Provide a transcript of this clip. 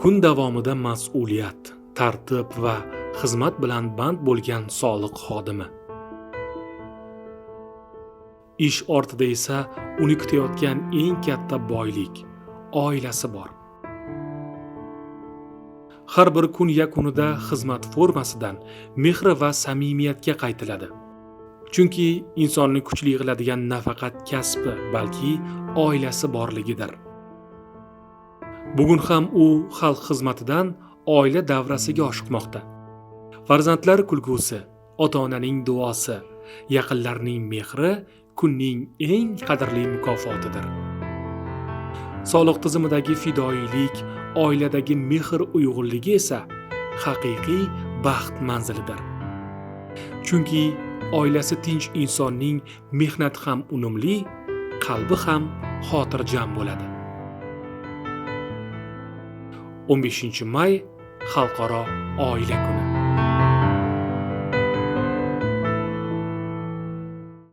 kun davomida mas'uliyat, tartib va xizmat bilan band bo'lgan soliq xodimi. Ish ortida esa uni kutayotgan eng katta boylik oilasi bor. Har bir kun yakunida xizmat formasidan mehr va samimiyatga qaytiladi. Chunki insonni kuchli qiladigan nafaqat kasbi, balki oilasi borligidir. Bugun ham u xalq xizmatidan oila davrasiga oshiqmoqda. Farzandlar kulgusi, ota-onaning duosi, yaqinlarning mehri kunning eng qadrli mukofotidir. Soliq tizimidagi fidoyilik, oiladagi mehr uyg'unligi esa haqiqiy baxt manzilidir. Chunki oilasi tinch insonning mehnati ham unumli, qalbi ham xotirjam bo'ladi. 15 may Xalqaro oila kuni.